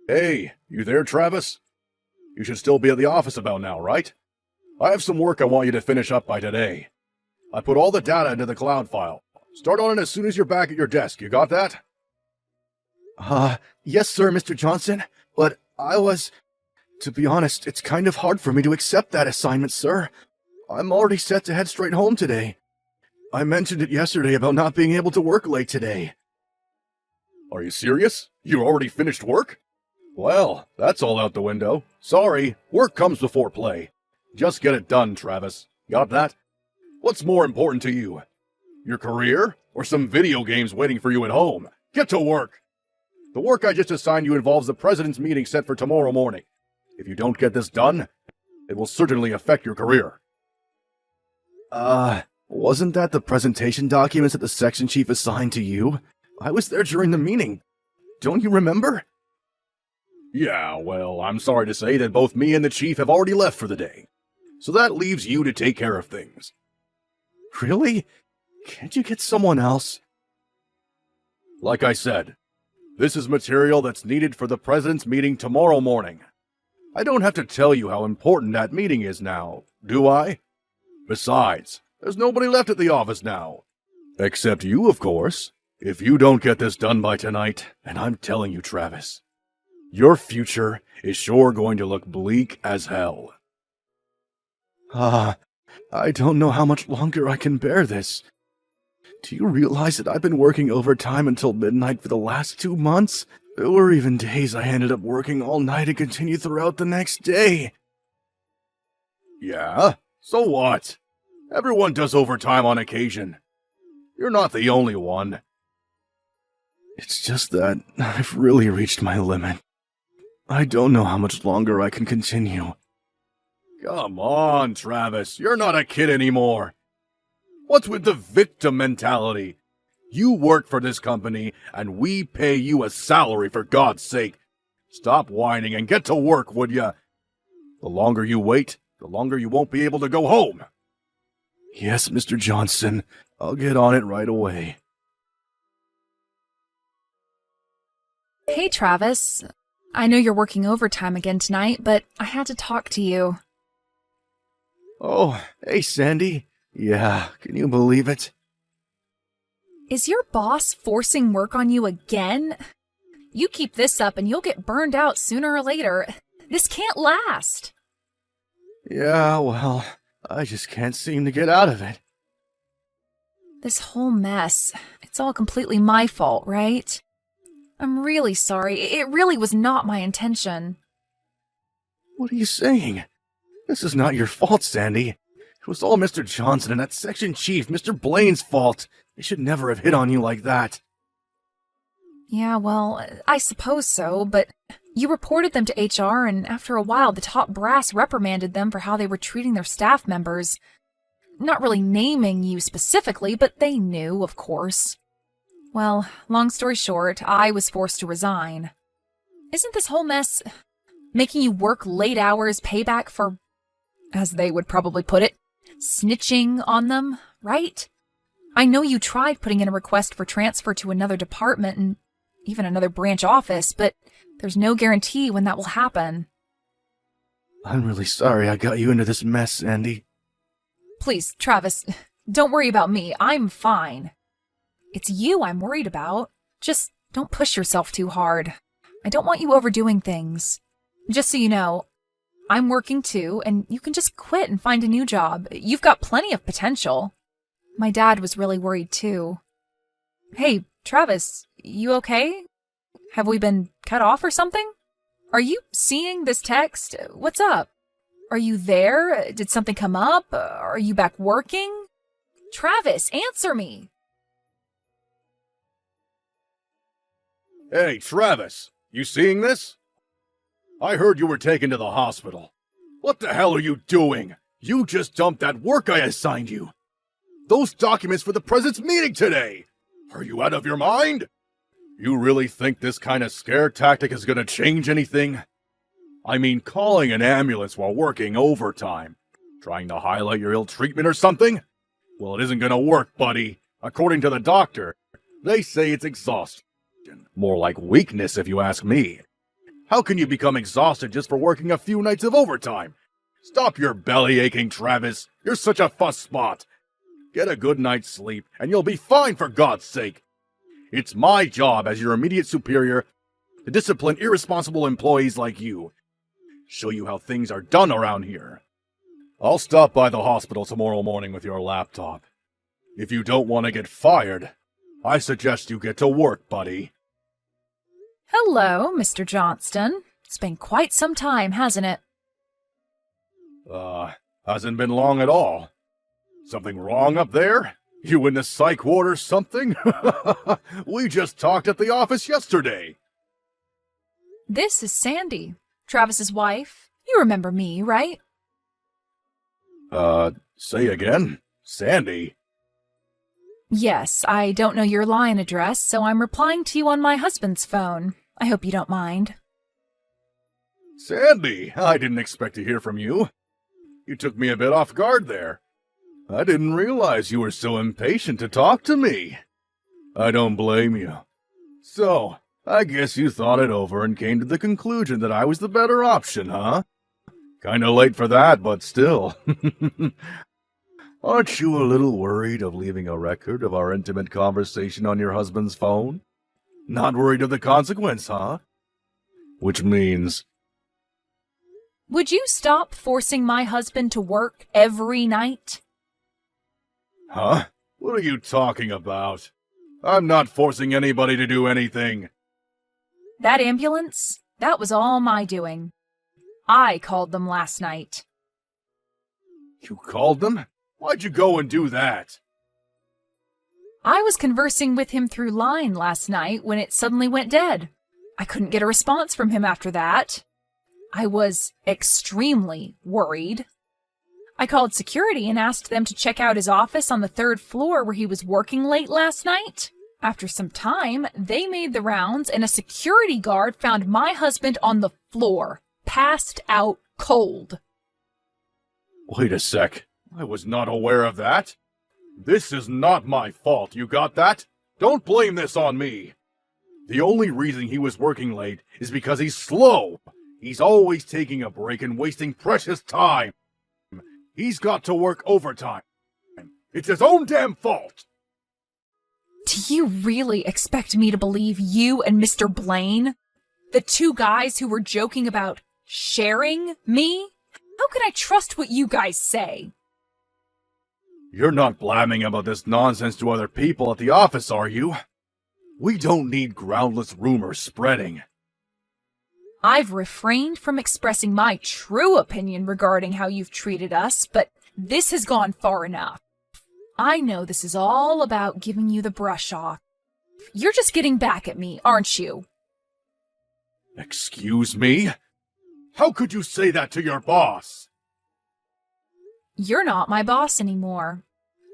Hey, you there, Travis? You should still be at the office about now, right? I have some work I want you to finish up by today. I put all the data into the cloud file. Start on it as soon as you're back at your desk. You got that? Yes, sir, Mr. Johnson. But to be honest, it's kind of hard for me to accept that assignment, sir. I'm already set to head straight home today. I mentioned it yesterday about not being able to work late today. Are you serious? You already finished work? Well, that's all out the window. Sorry, work comes before play. Just get it done, Travis. Got that? What's more important to you? Your career, or some video games waiting for you at home? Get to work! The work I just assigned you involves the President's meeting set for tomorrow morning. If you don't get this done, it will certainly affect your career. Wasn't that the presentation documents that the section chief assigned to you? I was there during the meeting. Don't you remember? Yeah, well, I'm sorry to say that both me and the chief have already left for the day. So that leaves you to take care of things. Really? Can't you get someone else? Like I said, this is material that's needed for the President's meeting tomorrow morning. I don't have to tell you how important that meeting is now, do I? Besides, there's nobody left at the office now. Except you, of course. If you don't get this done by tonight, and I'm telling you, Travis, your future is sure going to look bleak as hell. I don't know how much longer I can bear this. Do you realize that I've been working overtime until midnight for the last 2 months? There were even days I ended up working all night and continue throughout the next day. Yeah? So what? Everyone does overtime on occasion. You're not the only one. It's just that I've really reached my limit. I don't know how much longer I can continue. Come on, Travis. You're not a kid anymore. What's with the victim mentality? You work for this company, and we pay you a salary, for God's sake. Stop whining and get to work, would ya? The longer you wait, the longer you won't be able to go home. Yes, Mr. Johnson. I'll get on it right away. Hey, Travis. I know you're working overtime again tonight, but I had to talk to you. Oh, hey, Sandy. Yeah, can you believe it? Is your boss forcing work on you again? You keep this up and you'll get burned out sooner or later. This can't last. Yeah, well, I just can't seem to get out of it. This whole mess, it's all completely my fault, right? I'm really sorry. It really was not my intention. What are you saying? This is not your fault, Sandy. It was all Mr. Johnson and that section chief, Mr. Blaine's fault. They should never have hit on you like that. Yeah, well, I suppose so, but you reported them to HR, and after a while, the top brass reprimanded them for how they were treating their staff members. Not really naming you specifically, but they knew, of course. Well, long story short, I was forced to resign. Isn't this whole mess making you work late hours payback for, as they would probably put it, snitching on them, right? I know you tried putting in a request for transfer to another department and even another branch office, but there's no guarantee when that will happen. I'm really sorry I got you into this mess, Sandy. Please, Travis, don't worry about me. I'm fine. It's you I'm worried about. Just don't push yourself too hard. I don't want you overdoing things. Just so you know, I'm working too, and you can just quit and find a new job. You've got plenty of potential. My dad was really worried too. Hey, Travis, you okay? Have we been cut off or something? Are you seeing this text? What's up? Are you there? Did something come up? Are you back working? Travis, answer me! Hey, Travis, you seeing this? I heard you were taken to the hospital. What the hell are you doing? You just dumped that work I assigned you. Those documents for the President's meeting today. Are you out of your mind? You really think this kind of scare tactic is gonna change anything? I mean, calling an ambulance while working overtime. Trying to highlight your ill treatment or something? Well, it isn't gonna work, buddy. According to the doctor, they say it's exhaustion. More like weakness, if you ask me. How can you become exhausted just for working a few nights of overtime? Stop your belly aching, Travis. You're such a fuss spot. Get a good night's sleep, and you'll be fine, for God's sake. It's my job as your immediate superior to discipline irresponsible employees like you. Show you how things are done around here. I'll stop by the hospital tomorrow morning with your laptop. If you don't want to get fired, I suggest you get to work, buddy. Hello, Mr. Johnston. It's been quite some time, hasn't it? Hasn't been long at all. Something wrong up there? You in the psych ward or something? We just talked at the office yesterday. This is Sandy, Travis's wife. You remember me, right? Say again? Sandy? Yes, I don't know your line address, so I'm replying to you on my husband's phone. I hope you don't mind. Sandy, I didn't expect to hear from you. You took me a bit off guard there. I didn't realize you were so impatient to talk to me. I don't blame you. So, I guess you thought it over and came to the conclusion that I was the better option, huh? Kinda late for that, but still. Aren't you a little worried of leaving a record of our intimate conversation on your husband's phone? Not worried of the consequence, huh? Which means... Would you stop forcing my husband to work every night? Huh? What are you talking about? I'm not forcing anybody to do anything. That ambulance? That was all my doing. I called them last night. You called them? Why'd you go and do that? I was conversing with him through line last night when it suddenly went dead. I couldn't get a response from him after that. I was extremely worried. I called security and asked them to check out his office on the 3rd floor where he was working late last night. After some time, they made the rounds and a security guard found my husband on the floor, passed out cold. Wait a sec. I was not aware of that. This is not my fault, you got that? Don't blame this on me. The only reason he was working late is because he's slow. He's always taking a break and wasting precious time. He's got to work overtime. It's his own damn fault. Do you really expect me to believe you and Mr. Blaine? The two guys who were joking about sharing me? How can I trust what you guys say? You're not blabbing about this nonsense to other people at the office, are you? We don't need groundless rumors spreading. I've refrained from expressing my true opinion regarding how you've treated us, but this has gone far enough. I know this is all about giving you the brush off. You're just getting back at me, aren't you? Excuse me? How could you say that to your boss? You're not my boss anymore.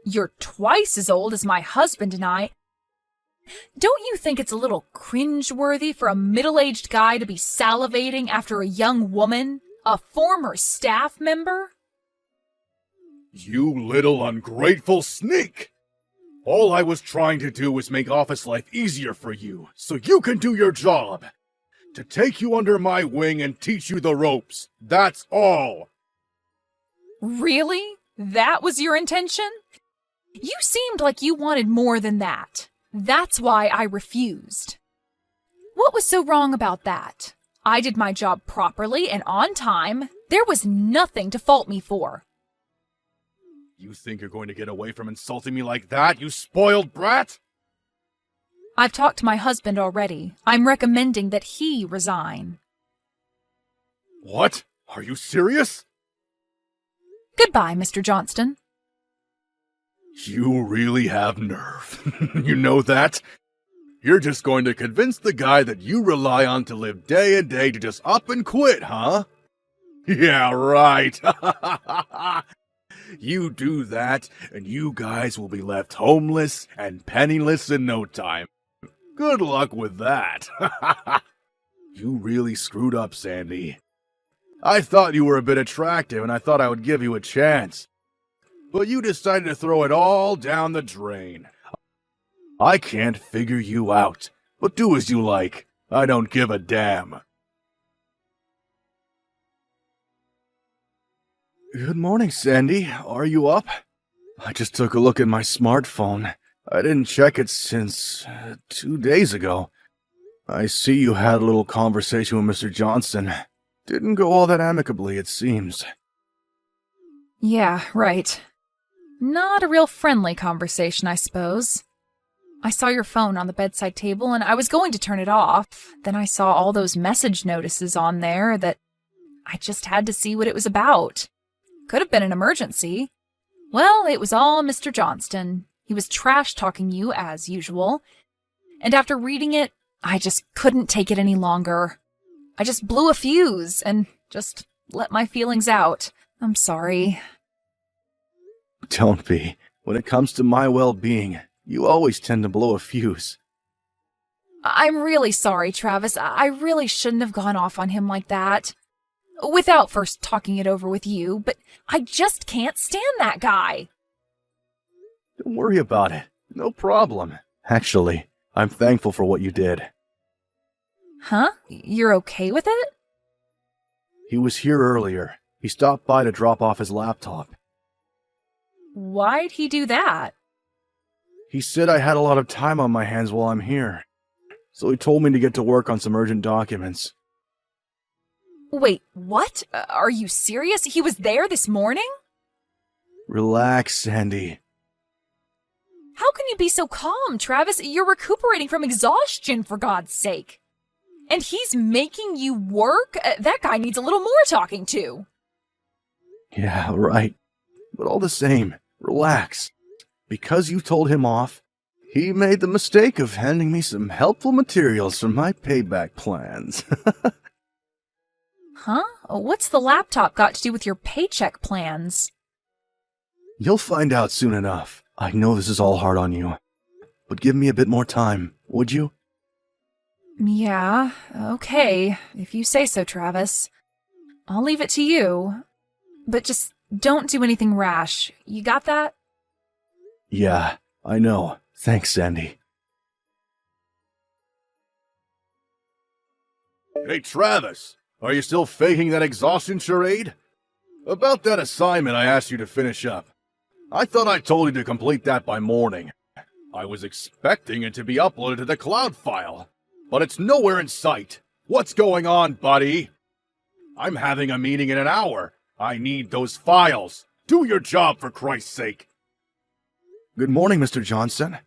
You're twice as old as my husband and I. Don't you think it's a little cringeworthy for a middle-aged guy to be salivating after a young woman, a former staff member? You little ungrateful sneak! All I was trying to do was make office life easier for you, so you can do your job. To take you under my wing and teach you the ropes. That's all. Really? That was your intention? You seemed like you wanted more than that. That's why I refused. What was so wrong about that? I did my job properly and on time. There was nothing to fault me for. You think you're going to get away from insulting me like that, you spoiled brat? I've talked to my husband already. I'm recommending that he resign. What? Are you serious? Goodbye, Mr. Johnston. You really have nerve. You know that? You're just going to convince the guy that you rely on to live day and day to just up and quit, huh? Yeah, right. You do that, and you guys will be left homeless and penniless in no time. Good luck with that. You really screwed up, Sandy. I thought you were a bit attractive, and I thought I would give you a chance. But you decided to throw it all down the drain. I can't figure you out, but do as you like. I don't give a damn. Good morning, Sandy. Are you up? I just took a look at my smartphone. I didn't check it since 2 days ago. I see you had a little conversation with Mr. Johnston. Didn't go all that amicably, it seems. Yeah, right. Not a real friendly conversation, I suppose. I saw your phone on the bedside table and I was going to turn it off. Then I saw all those message notices on there that I just had to see what it was about. Could have been an emergency. Well, it was all Mr. Johnston. He was trash-talking you as usual. And after reading it, I just couldn't take it any longer. I just blew a fuse and just let my feelings out. I'm sorry. Don't be. When it comes to my well-being, you always tend to blow a fuse. I'm really sorry, Travis. I really shouldn't have gone off on him like that. Without first talking it over with you, but I just can't stand that guy. Don't worry about it. No problem. Actually, I'm thankful for what you did. Huh? You're okay with it? He was here earlier. He stopped by to drop off his laptop. Why'd he do that? He said I had a lot of time on my hands while I'm here. So he told me to get to work on some urgent documents. Wait, what? Are you serious? He was there this morning? Relax, Sandy. How can you be so calm, Travis? You're recuperating from exhaustion, for God's sake. And he's making you work? That guy needs a little more talking to. Yeah, right. But all the same, relax. Because you told him off, he made the mistake of handing me some helpful materials for my payback plans. Huh? What's the laptop got to do with your paycheck plans? You'll find out soon enough. I know this is all hard on you. But give me a bit more time, would you? Yeah, okay, if you say so, Travis. I'll leave it to you. But just don't do anything rash. You got that? Yeah, I know. Thanks, Sandy. Hey, Travis, are you still faking that exhaustion charade? About that assignment I asked you to finish up. I thought I told you to complete that by morning. I was expecting it to be uploaded to the cloud file, but it's nowhere in sight. What's going on, buddy? I'm having a meeting in an hour. I need those files. Do your job, for Christ's sake. Good morning, Mr. Johnston.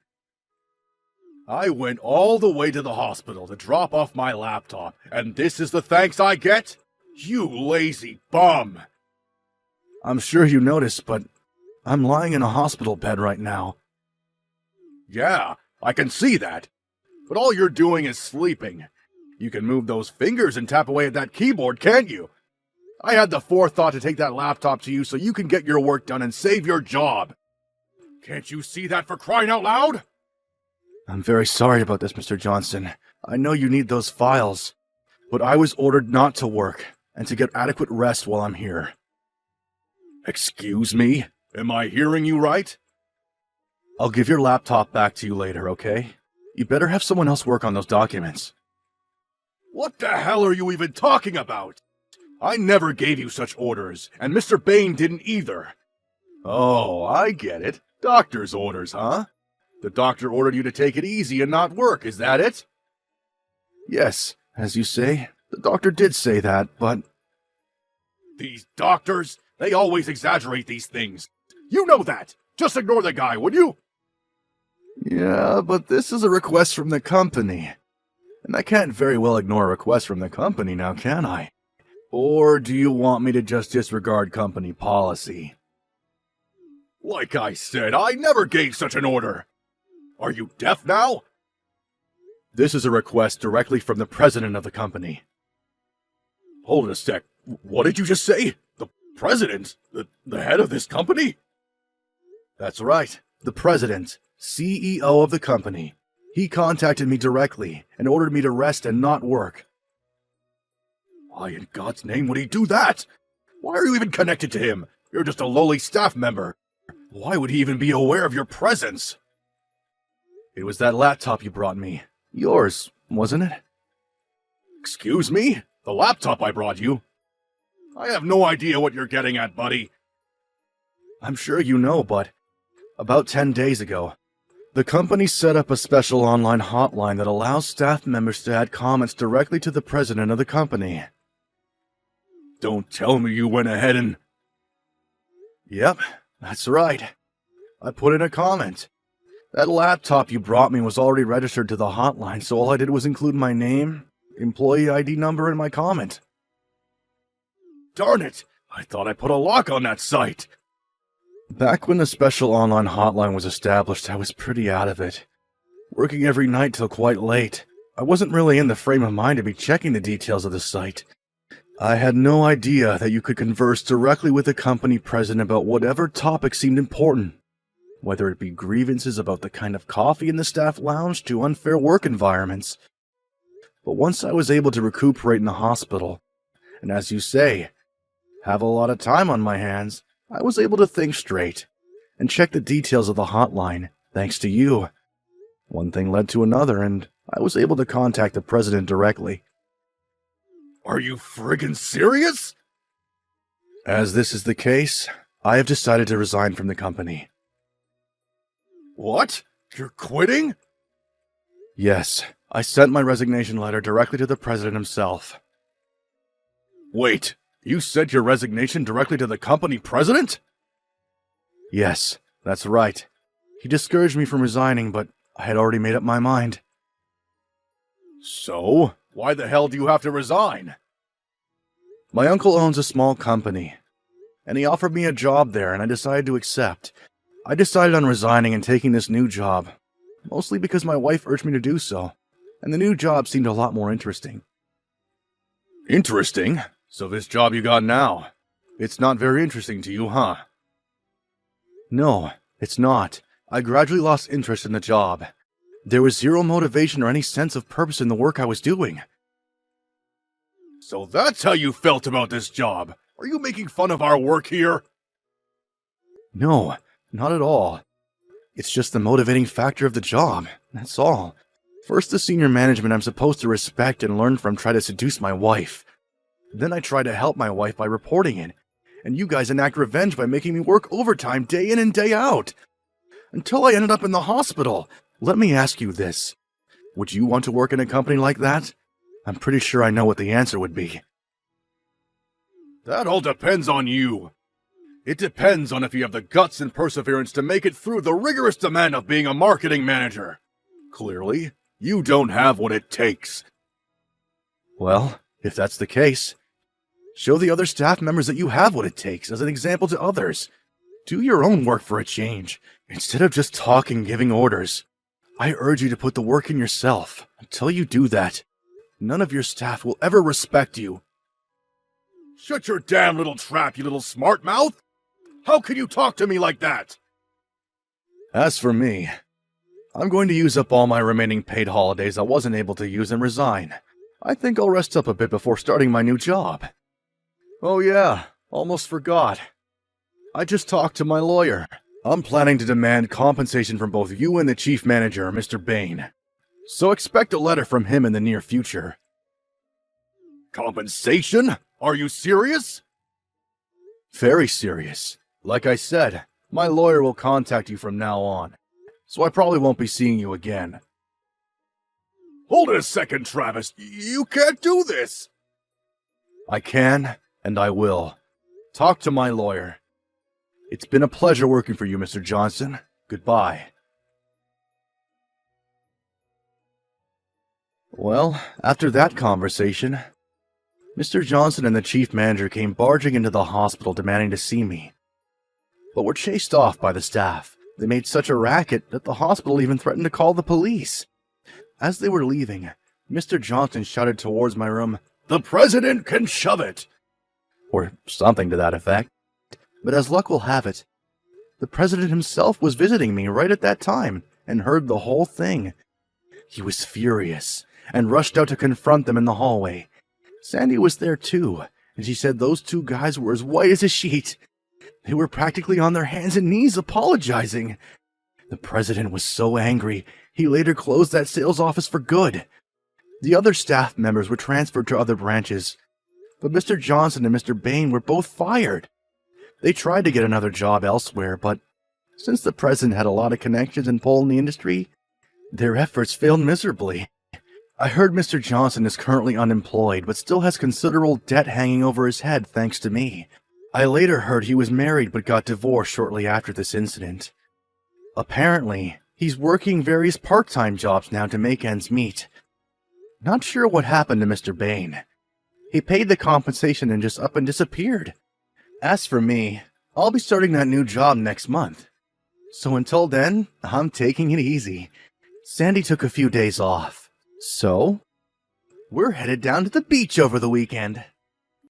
I went all the way to the hospital to drop off my laptop, and this is the thanks I get? You lazy bum! I'm sure you noticed, but I'm lying in a hospital bed right now. Yeah, I can see that. But all you're doing is sleeping. You can move those fingers and tap away at that keyboard, can't you? I had the forethought to take that laptop to you so you can get your work done and save your job. Can't you see that, for crying out loud? I'm very sorry about this, Mr. Johnston. I know you need those files, but I was ordered not to work and to get adequate rest while I'm here. Excuse me? Am I hearing you right? I'll give your laptop back to you later, okay? You better have someone else work on those documents. What the hell are you even talking about? I never gave you such orders, and Mr. Bain didn't either. Oh, I get it. Doctor's orders, huh? The doctor ordered you to take it easy and not work, is that it? Yes, as you say, the doctor did say that, but... These doctors, they always exaggerate these things. You know that. Just ignore the guy, would you? Yeah, but this is a request from the company. And I can't very well ignore a request from the company now, can I? Or do you want me to just disregard company policy? Like I said, I never gave such an order. Are you deaf now? This is a request directly from the president of the company. Hold a sec. What did you just say? The president? The head of this company? That's right. The president, CEO of the company. He contacted me directly and ordered me to rest and not work. Why in God's name would he do that? Why are you even connected to him? You're just a lowly staff member. Why would he even be aware of your presence? It was that laptop you brought me. Yours, wasn't it? Excuse me? The laptop I brought you? I have no idea what you're getting at, buddy. I'm sure you know, but about 10 days ago, the company set up a special online hotline that allows staff members to add comments directly to the president of the company. Don't tell me you went ahead and... Yep, that's right. I put in a comment. That laptop you brought me was already registered to the hotline, so all I did was include my name, employee ID number, and my comment. Darn it! I thought I put a lock on that site! Back when the special online hotline was established, I was pretty out of it. Working every night till quite late, I wasn't really in the frame of mind to be checking the details of the site. I had no idea that you could converse directly with the company president about whatever topic seemed important, whether it be grievances about the kind of coffee in the staff lounge to unfair work environments. But once I was able to recuperate in the hospital, and as you say, have a lot of time on my hands, I was able to think straight and check the details of the hotline, thanks to you. One thing led to another, and I was able to contact the president directly. Are you friggin' serious? As this is the case, I have decided to resign from the company. What? You're quitting? Yes, I sent my resignation letter directly to the president himself. Wait, you sent your resignation directly to the company president? Yes, that's right. He discouraged me from resigning, but I had already made up my mind. So, why the hell do you have to resign? My uncle owns a small company, and he offered me a job there, and I decided to accept. I decided on resigning and taking this new job, mostly because my wife urged me to do so, and the new job seemed a lot more interesting. Interesting? So this job you got now, it's not very interesting to you, huh? No, it's not. I gradually lost interest in the job. There was zero motivation or any sense of purpose in the work I was doing. So that's how you felt about this job? Are you making fun of our work here? No, not at all. It's just the motivating factor of the job, that's all. First, the senior management I'm supposed to respect and learn from try to seduce my wife. Then I try to help my wife by reporting it, and you guys enact revenge by making me work overtime day in and day out. Until I ended up in the hospital. Let me ask you this. Would you want to work in a company like that? I'm pretty sure I know what the answer would be. That all depends on you. It depends on if you have the guts and perseverance to make it through the rigorous demand of being a marketing manager. Clearly, you don't have what it takes. Well, if that's the case, show the other staff members that you have what it takes as an example to others. Do your own work for a change, instead of just talking, giving orders. I urge you to put the work in yourself. Until you do that, none of your staff will ever respect you. Shut your damn little trap, you little smart mouth! How can you talk to me like that? As for me, I'm going to use up all my remaining paid holidays I wasn't able to use and resign. I think I'll rest up a bit before starting my new job. Oh yeah, almost forgot. I just talked to my lawyer. I'm planning to demand compensation from both you and the chief manager, Mr. Bain. So expect a letter from him in the near future. Compensation? Are you serious? Very serious. Like I said, my lawyer will contact you from now on. So I probably won't be seeing you again. Hold it a second, Travis. You can't do this! I can, and I will. Talk to my lawyer. It's been a pleasure working for you, Mr. Johnson. Goodbye. Well, after that conversation, Mr. Johnson and the chief manager came barging into the hospital demanding to see me. But were chased off by the staff. They made such a racket that the hospital even threatened to call the police. As they were leaving, Mr. Johnson shouted towards my room, "The president can shove it!" or something to that effect. But as luck will have it, the president himself was visiting me right at that time and heard the whole thing. He was furious and rushed out to confront them in the hallway. Sandy was there too, and she said those two guys were as white as a sheet. They were practically on their hands and knees apologizing. The president was so angry, he later closed that sales office for good. The other staff members were transferred to other branches, but Mr. Johnson and Mr. Bain were both fired. They tried to get another job elsewhere, but since the president had a lot of connections and pull in the industry, their efforts failed miserably. I heard Mr. Johnson is currently unemployed, but still has considerable debt hanging over his head thanks to me. I later heard he was married but got divorced shortly after this incident. Apparently, he's working various part-time jobs now to make ends meet. Not sure what happened to Mr. Bain. He paid the compensation and just up and disappeared. As for me, I'll be starting that new job next month. So until then, I'm taking it easy. Sandy took a few days off. So, we're headed down to the beach over the weekend.